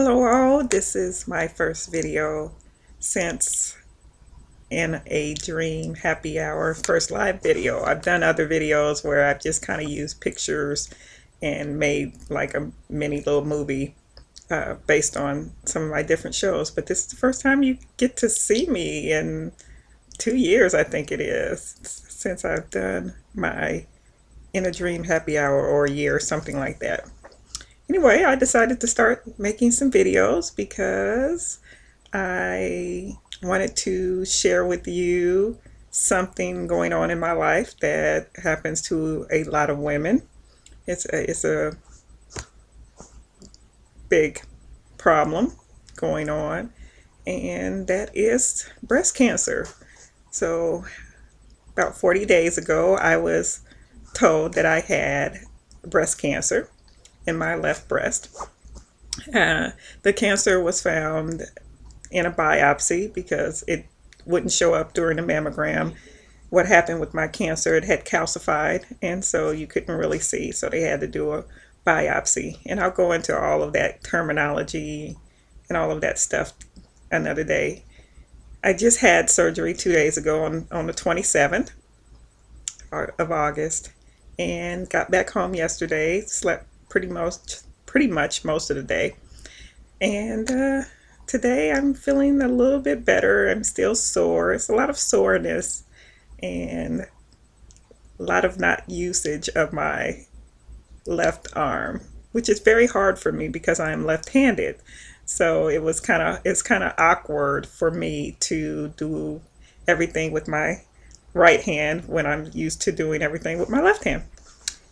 Hello all, this is my first video since In a Dream Happy Hour first live video. I've done other videos where I've just kind of used pictures and made like a mini little movie based on some of my different shows, but this is the first time you get to see me in 2 years, I think it is, since I've done my In a Dream Happy Hour, or a year, something like that. Anyway, I decided to start making some videos because I wanted to share with you something going on in my life that happens to a lot of women. It's a big problem going on, and that is breast cancer. So, about 40 days ago, I was told that I had breast cancer in my left breast. The cancer was found in a biopsy because it wouldn't show up during the mammogram. What happened with my cancer, it had calcified, and so you couldn't really see, so they had to do a biopsy. And I'll go into all of that terminology and all of that stuff another day. I just had surgery 2 days ago on the 27th of August, and got back home yesterday, slept pretty much most of the day. And today I'm feeling a little bit better. I'm still sore. It's a lot of soreness and a lot of not usage of my left arm, which is very hard for me because I am left-handed. So it's kind of awkward for me to do everything with my right hand when I'm used to doing everything with my left hand.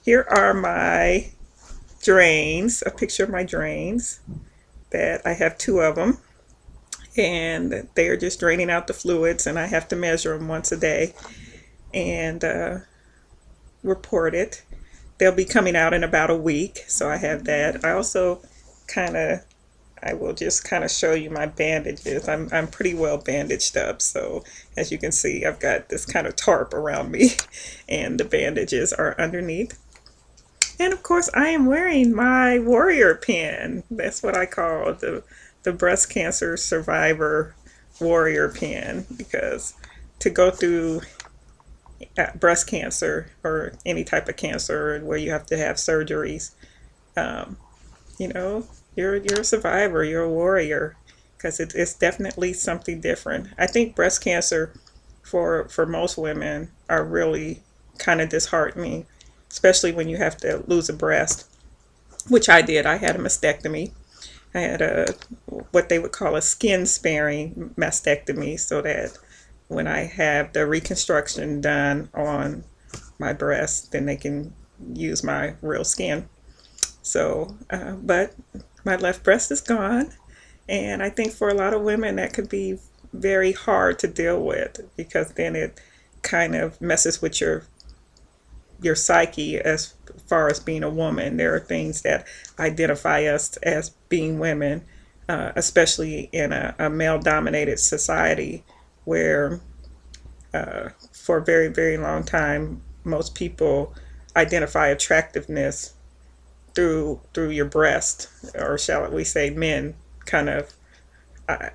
Here are my drains, a picture of my drains, that I have two of them, and they are just draining out the fluids, and I have to measure them once a day and report it. They'll be coming out in about a week, so I have that. I will just kind of show you my bandages. I'm pretty well bandaged up, so as you can see, I've got this kind of tarp around me and the bandages are underneath. And of course, I am wearing my warrior pin. That's what I call the breast cancer survivor warrior pin, because to go through breast cancer or any type of cancer where you have to have surgeries, um, you know, you're a survivor, you're a warrior, because it's definitely something different. I think breast cancer for most women are really kind of disheartening, especially when you have to lose a breast, which I did. I had a mastectomy. I had a what they would call a skin sparing mastectomy, so that when I have the reconstruction done on my breast, then they can use my real skin. So, but my left breast is gone, and I think for a lot of women that could be very hard to deal with, because then it kind of messes with your psyche as far as being a woman. There are things that identify us as being women, especially in a male dominated society where for a very, very long time, most people identify attractiveness through your breast, or shall we say, men kind of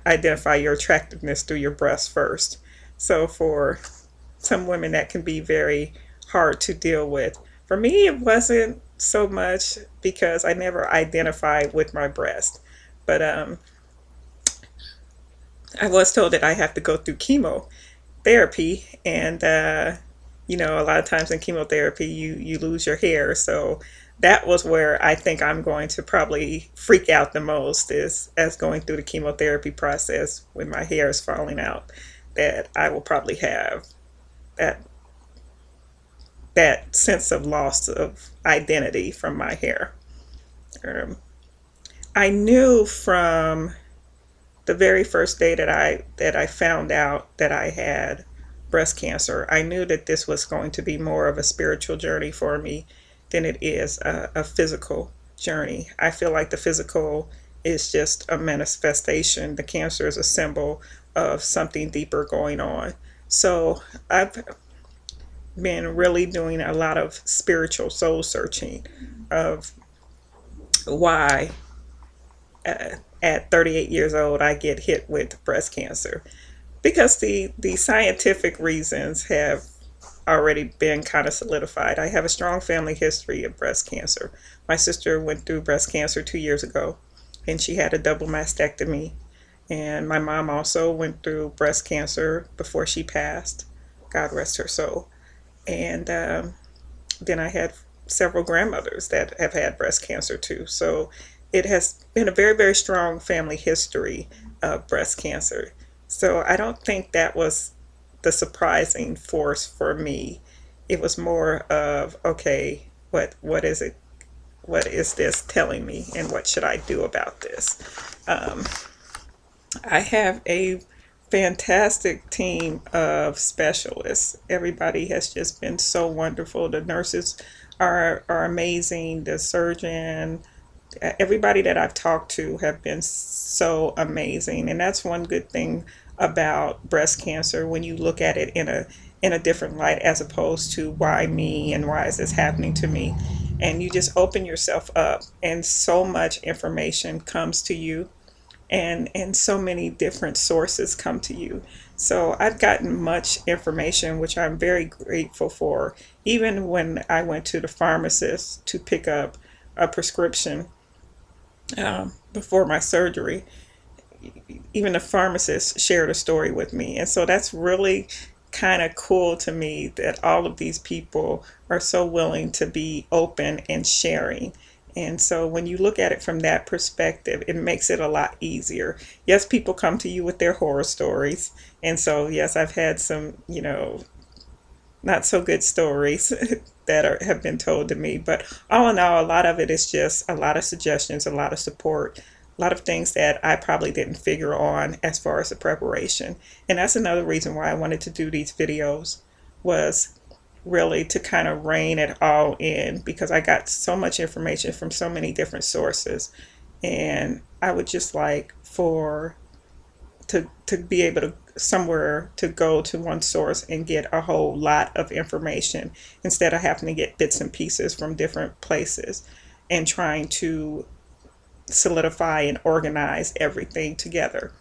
identify your attractiveness through your breast first. So for some women, that can be very hard to deal with. For me, it wasn't so much because I never identified with my breast. But I was told that I have to go through chemotherapy, and a lot of times in chemotherapy, you lose your hair. So that was where I think I'm going to probably freak out the most, is as going through the chemotherapy process when my hair is falling out, that I will probably have that that sense of loss of identity from my hair. Um, I knew from the very first day that I found out that I had breast cancer, I knew that this was going to be more of a spiritual journey for me than it is a physical journey. I feel like the physical is just a manifestation. The cancer is a symbol of something deeper going on. So I've been really doing a lot of spiritual soul searching of why at 38 years old, I get hit with breast cancer because the scientific reasons have already been kind of solidified. I have a strong family history of breast cancer. My sister went through breast cancer 2 years ago, and she had a double mastectomy. And my mom also went through breast cancer before she passed. God rest her soul. And then I had several grandmothers that have had breast cancer too. So it has been a very, very strong family history of breast cancer. So I don't think that was the surprising force for me. It was more of, okay, what is it? What is this telling me, and what should I do about this? Um, I have a fantastic team of specialists. Everybody has just been so wonderful. The nurses are amazing. The surgeon, everybody that I've talked to have been so amazing. And that's one good thing about breast cancer when you look at it in a different light, as opposed to why me and why is this happening to me. And you just open yourself up, and so much information comes to you, and so many different sources come to you. So I've gotten much information, which I'm very grateful for. Even when I went to the pharmacist to pick up a prescription before my surgery, even the pharmacist shared a story with me. And so that's really kind of cool to me that all of these people are so willing to be open and sharing. And so when you look at it from that perspective, it makes it a lot easier. Yes, people come to you with their horror stories. And so, yes, I've had some, not so good stories that have been told to me. But all in all, a lot of it is just a lot of suggestions, a lot of support, a lot of things that I probably didn't figure on as far as the preparation. And that's another reason why I wanted to do these videos, was really to kind of rein it all in, because I got so much information from so many different sources. And I would just like for to be able to somewhere to go to one source and get a whole lot of information, instead of having to get bits and pieces from different places and trying to solidify and organize everything together,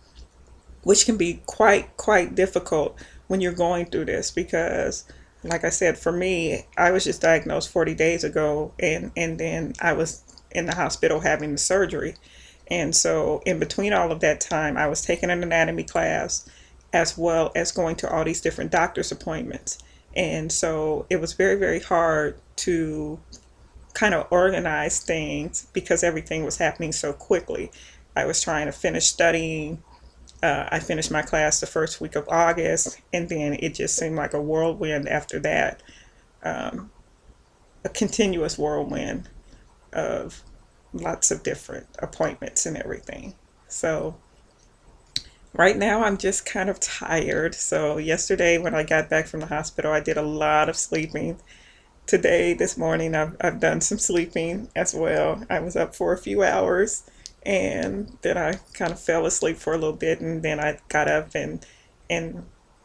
which can be quite difficult when you're going through this. Because like I said, for me, I was just diagnosed 40 days ago, and then I was in the hospital having the surgery. And so in between all of that time, I was taking an anatomy class as well as going to all these different doctor's appointments. And so it was very, very hard to kind of organize things because everything was happening so quickly. I was trying to finish studying. I finished my class the first week of August, and then it just seemed like a whirlwind after that, a continuous whirlwind of lots of different appointments and everything. So right now I'm just kind of tired. So yesterday when I got back from the hospital, I did a lot of sleeping. Today, this morning, I've done some sleeping as well. I was up for a few hours, and then I kind of fell asleep for a little bit, and then I got up and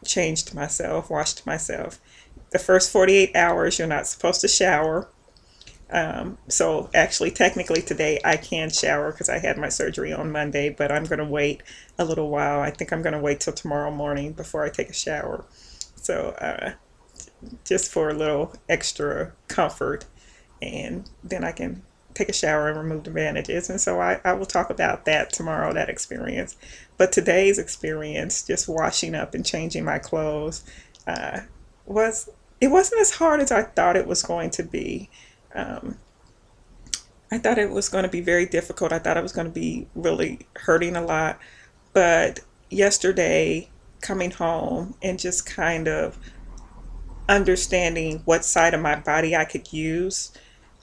changed myself, washed myself. The first 48 hours, you're not supposed to shower. So actually, technically today I can shower because I had my surgery on Monday, but I'm going to wait a little while. I think I'm going to wait till tomorrow morning before I take a shower. So just for a little extra comfort, and then I can take a shower and remove the bandages. And so I will talk about that tomorrow, that experience. But today's experience, just washing up and changing my clothes, uh, was it wasn't as hard as I thought it was going to be. Um, I thought it was going to be very difficult. I thought it was going to be really hurting a lot. But yesterday, coming home and just kind of understanding what side of my body I could use,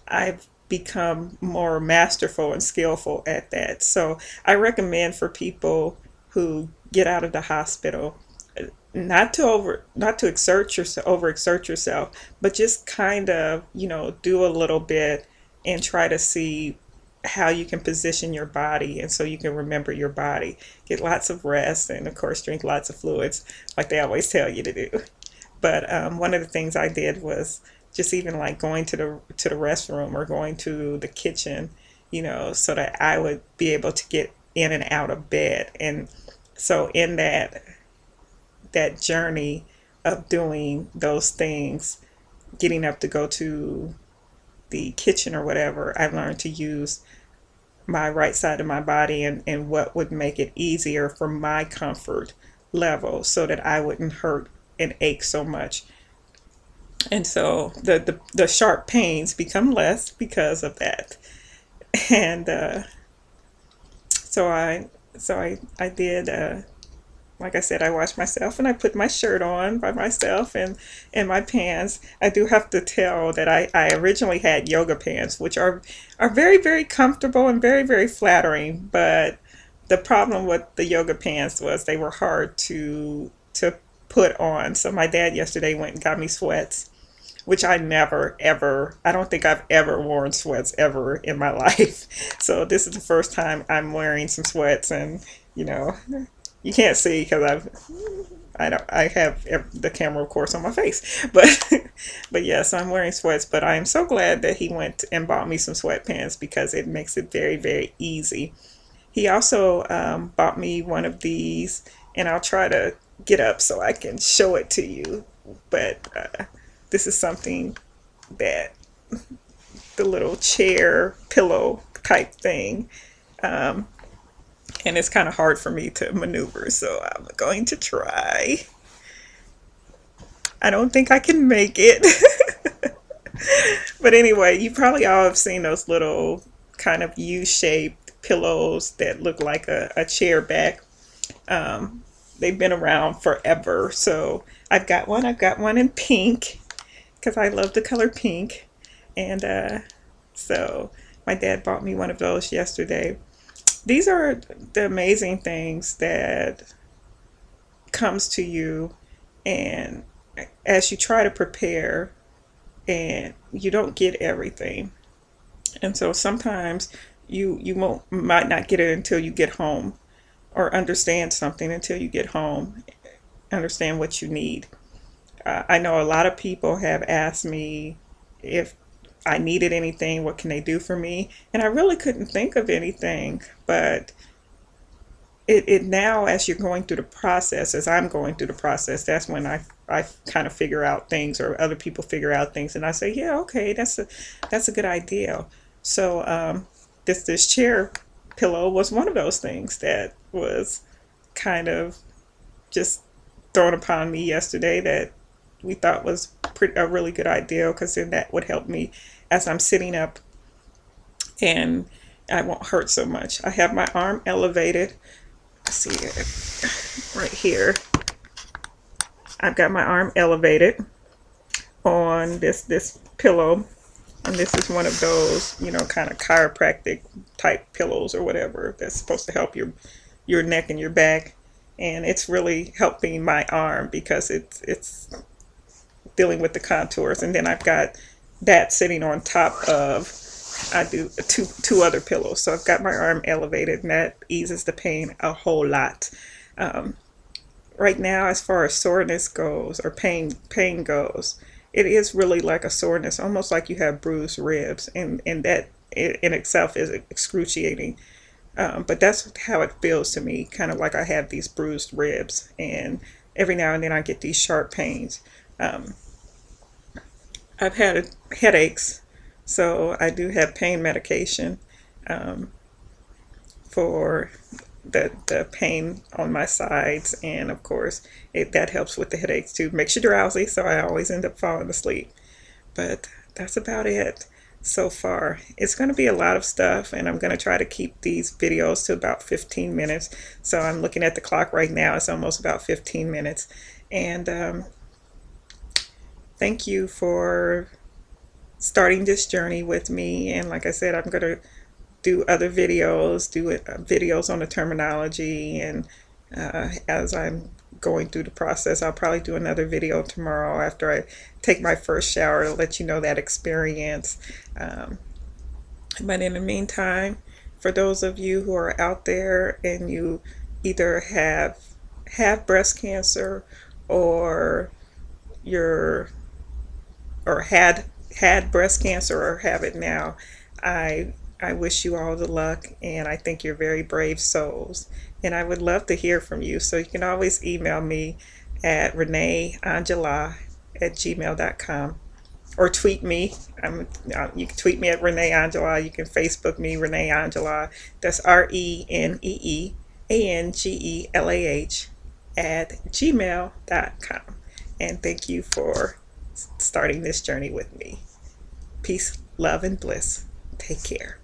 I've become more masterful and skillful at that. So I recommend for people who get out of the hospital not to exert yourself, overexert yourself, but just kind of, do a little bit and try to see how you can position your body, and so you can remember your body. Get lots of rest, and of course drink lots of fluids like they always tell you to do. But one of the things I did was just even like going to the restroom or going to the kitchen so that I would be able to get in and out of bed. And so in that journey of doing those things, getting up to go to the kitchen or whatever, I learned to use my right side of my body and what would make it easier for my comfort level so that I wouldn't hurt and ache so much. And so the sharp pains become less because of that. And so I did, like I said, I washed myself and I put my shirt on by myself and my pants. I do have to tell that I originally had yoga pants, which are very, very comfortable and very, very flattering. But the problem with the yoga pants was they were hard to put on. So my dad yesterday went and got me sweats, which I never ever, I don't think I've ever worn sweats ever in my life. So this is the first time I'm wearing some sweats, and you know, you can't see because I have the camera of course on my face, but but yes, I'm wearing sweats. But I am so glad that he went and bought me some sweatpants because it makes it very, very easy. He also bought me one of these, and I'll try to get up so I can show it to you. But this is something that the little chair pillow type thing, and it's kind of hard for me to maneuver, so I'm going to try. I don't think I can make it. But anyway, you probably all have seen those little kind of U-shaped pillows that look like a chair back. They've been around forever. So I've got one. I've got one in pink because I love the color pink. And so my dad bought me one of those yesterday. These are the amazing things that comes to you, and as you try to prepare and you don't get everything. And so sometimes you might not get it until you get home, or understand something until you get home, understand what you need. I know a lot of people have asked me if I needed anything, what can they do for me? And I really couldn't think of anything, but it now, as you're going through the process, as I'm going through the process, that's when I kind of figure out things, or other people figure out things, and I say, yeah, okay, that's a good idea. So this chair pillow was one of those things that was kind of just thrown upon me yesterday that we thought was a really good idea, because then that would help me as I'm sitting up, and I won't hurt so much. I have my arm elevated. See it right here. I've got my arm elevated on this pillow, and this is one of those, kind of chiropractic type pillows or whatever that's supposed to help your neck and your back. And it's really helping my arm because it's dealing with the contours. And then I've got that sitting on top of, I do two other pillows. So I've got my arm elevated, and that eases the pain a whole lot. Right now, as far as soreness goes, or pain goes, it is really like a soreness, almost like you have bruised ribs, and that in itself is excruciating. But that's how it feels to me, kind of like I have these bruised ribs, and every now and then I get these sharp pains. I've had headaches, so I do have pain medication for the pain on my sides, and of course that helps with the headaches too. Makes you drowsy, so I always end up falling asleep. But that's about it so far. It's going to be a lot of stuff, and I'm going to try to keep these videos to about 15 minutes. So I'm looking at the clock right now. It's almost about 15 minutes. And thank you for starting this journey with me. And like I said, I'm going to do other videos, videos on the terminology, and as I'm going through the process, I'll probably do another video tomorrow after I take my first shower to let you know that experience. But in the meantime, for those of you who are out there and you either have breast cancer, or had breast cancer, or have it now, I I wish you all the luck, and I think you're very brave souls. And I would love to hear from you. So you can always email me at reneeangela@gmail.com or tweet me. You can tweet me at Renee Angela. You can Facebook me, Renee Angela. That's ReneeAngelah @gmail.com. And thank you for starting this journey with me. Peace, love, and bliss. Take care.